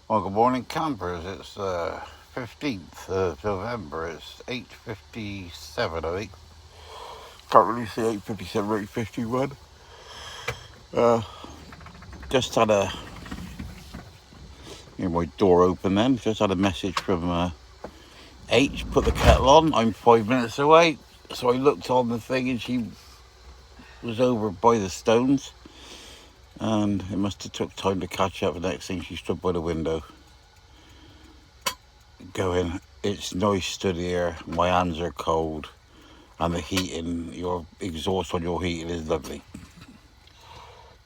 Well, good morning, campers. It's 15th of November. It's 8:57, I think. Can't really see 8:57 or 8:51. Uh, just had my door open then. Just had a message from H. Put the kettle on. I'm 5 minutes away. So I looked on the thing and she was over by the stones. And it must have took time to catch up. The next thing she stood by the window going, "It's nice stood here. My hands are cold. And the heating, your exhaust on your heating is lovely."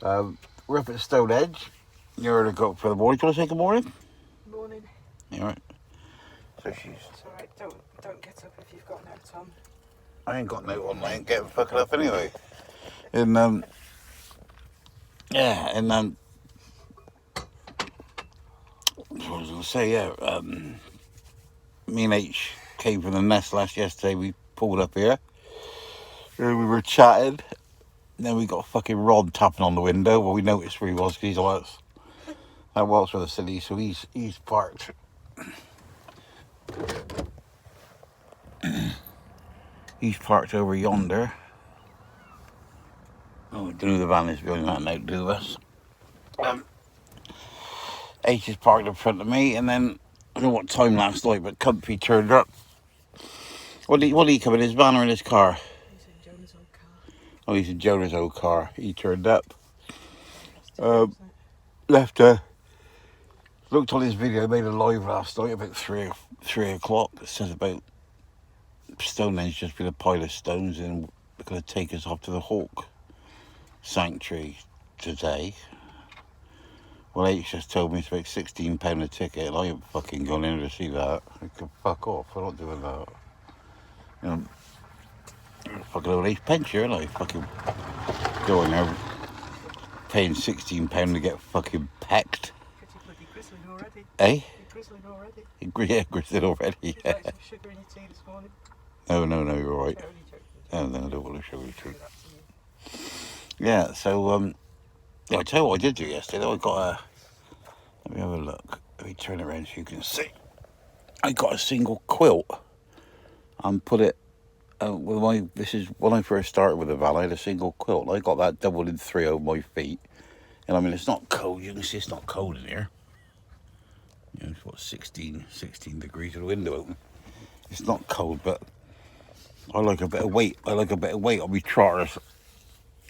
We're up at Stonehenge. You're to go up for the morning. Do you want to say good morning? Morning. You alright? So she's... It's alright, don't get up if you've got no Tom. I ain't got no on. I ain't getting fucking up anyway. And, what was I going to say? Yeah, me and H came from the nest yesterday. We pulled up here. And we were chatting. Then we got a fucking Rod tapping on the window. Well, we noticed where he was because he's like, that was for the city, so he's parked. He's parked over yonder. Oh, we don't know the van is behind that now, do us. H is parked in front of me, and then I don't know what time last night, but Comfy turned up. What did he come in, his van or in his car? He's in Jonah's old car. Oh, he's in Jonah's old car. He turned up. Left looked on his video, made a live last night about 3 o'clock. It says about Stonehenge just been a pile of stones and they're going to take us off to the Hawk Sanctuary today. Well, H just told me it's about £16 a ticket and I ain't fucking going in to see that. I can fuck off, I'm not doing that. You know, fucking old age pension, and I fucking go in there paying £16 to get fucking pecked. Pretty bloody grizzling already. Eh? You're grizzling already. Yeah, grizzled already. Would you like some sugar in your tea this morning? No, you're alright. No, No, I don't want to show you too. Yeah, so, yeah, I'll tell you what I did do yesterday. I got let me have a look. Let me turn it around so you can see. I got a single quilt and put it, this is when I first started with the van, I had a single quilt. I got that doubled in 3 over my feet. And I mean, it's not cold. You can see it's not cold in here. You know, it's what, 16 degrees with the window open. It's not cold, but I like a bit of weight. I like a bit of weight on my trotters.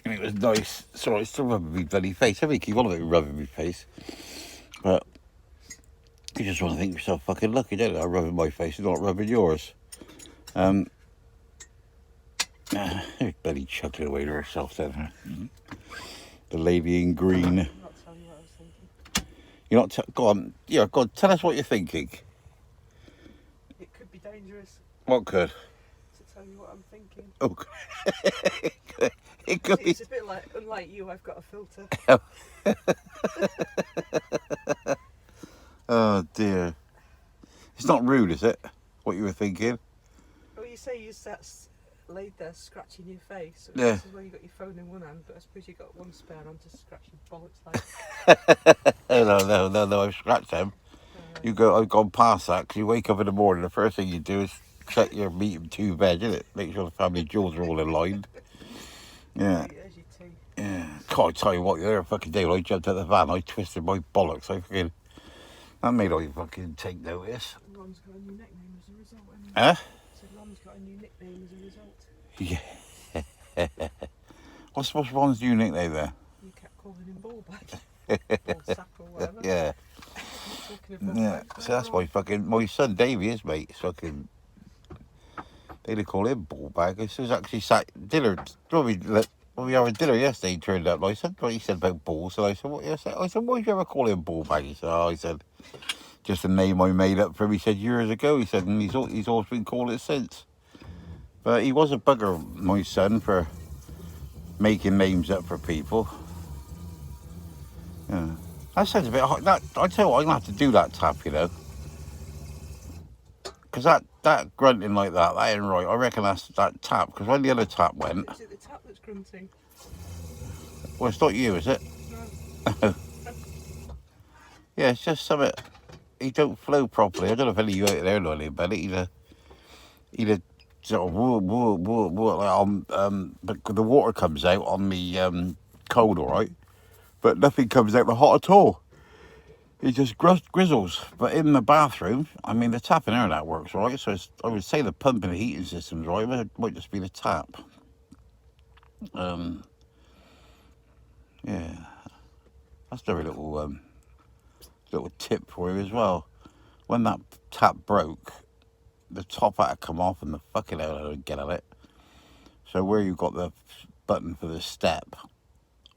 And it was nice. Sorry, it's still rubbing my bloody face. I think you want to be rubbing my face. But you just want to think yourself fucking lucky, don't you? I'm rubbing my face and not rubbing yours. Bloody chuckling away to herself then. Mm-hmm. The lady in green. I'm not telling you what I was thinking. You're not... Go on. Yeah, go on. Tell us what you're thinking. It could be dangerous What could? to tell you what I'm thinking. Oh, it could be. It's a bit like, unlike you, I've got a filter. Oh dear. It's not rude, is it? What you were thinking? Well, you say you sat laid there scratching your face. Yeah. This is when you got your phone in one hand, but I suppose you got one spare hand to scratch your bollocks like. No, I've scratched them. I've gone past that because you wake up in the morning, the first thing you do is check your meat and 2 veg, isn't it? Make sure the family jewels are all aligned. Yeah. There's your tea. Yeah. God, I tell you what, the other fucking day when I jumped out of the van, I twisted my bollocks. That made I fucking take notice. Ron's got a new nickname as a result. Huh? So Ron's got a new nickname as a result. Yeah. What's Ron's new nickname there? You kept calling him ball bag. Ball sack or whatever. Yeah. Yeah. So that's my son Davey is, mate. It's fucking... They'd call him ball bag. This was actually dinner. When we had dinner yesterday, he turned up. And I said what he said about balls. And I said, what? I said, why did you ever call him ball bag? He said, I said, just a name I made up for him. He said, years ago. He said, and he's always been called it since. But he was a bugger, my son, for making names up for people. Yeah. That sounds a bit hot. I tell you what, I'm going to have to do that tap, you know. Because that grunting like that ain't right. I reckon that's that tap. Because when the other tap went... Is it the tap that's grunting? Well, it's not you, is it? No. Yeah, it's just something... he don't flow properly. I don't know if any of you out there know anything about it. He'd sort of whoa, like but the water comes out on me cold, all right, but nothing comes out the hot at all. It just grizzles. But in the bathroom, I mean, the tap and air that works, right? So I would say the pump and the heating system's right, but it might just be the tap. Yeah, that's a little tip for you as well. When that tap broke, the top had to come off and the fucking hell I would get at it. So where you got the button for the step,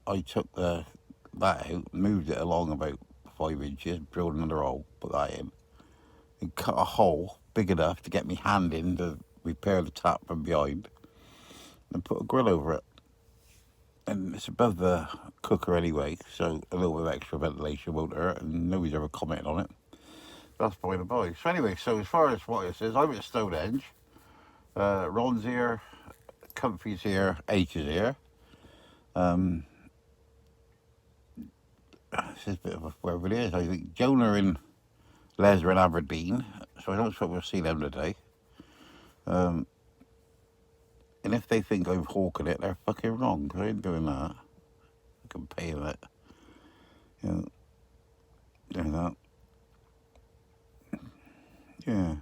I took that out, moved it along about 5 inches, drilled another hole, put that in, and cut a hole big enough to get me hand in to repair the tap from behind, and put a grill over it. And it's above the cooker anyway, so a little bit of extra ventilation won't hurt, and nobody's ever commented on it. That's by the by. So anyway, so as far as what it says, I'm at Stonehenge. Ron's here, Comfy's here, H is here. This is a bit of wherever it is. I think Jonah and Les are in Aberdeen, so I don't think we'll see them today. And if they think I'm hawking it, they're fucking wrong, because I ain't doing that. I can pay that. Doing that. Yeah.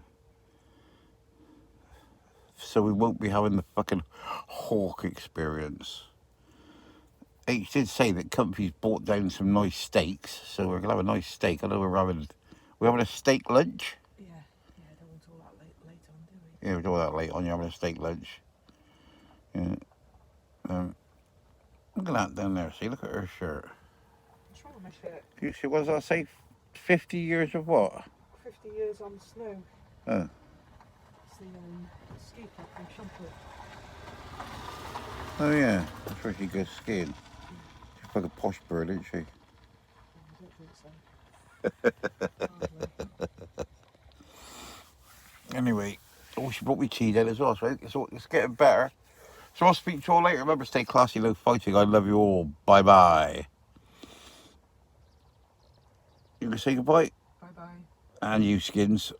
So we won't be having the fucking hawk experience. H did say that Comfy's bought down some nice steaks, so we're gonna have a nice steak. I know we're having a steak lunch. Yeah, don't want all that late on, do we? Yeah, we're doing that late on. You're having a steak lunch. Yeah. Look at that down there. See, look at her shirt. What's wrong with my shirt? You see, what does that say? 50 years of what? 50 years on snow. Oh. It's the ski club from Shumpert. Oh yeah, that's where she goes skiing. She's like a posh bird, isn't she? I don't think so. Anyway, oh, she brought me tea then as well, so it's getting better. So I'll speak to you all later. Remember, stay classy, no fighting. I love you all. Bye bye. You can say goodbye. Bye bye. And you, Skins.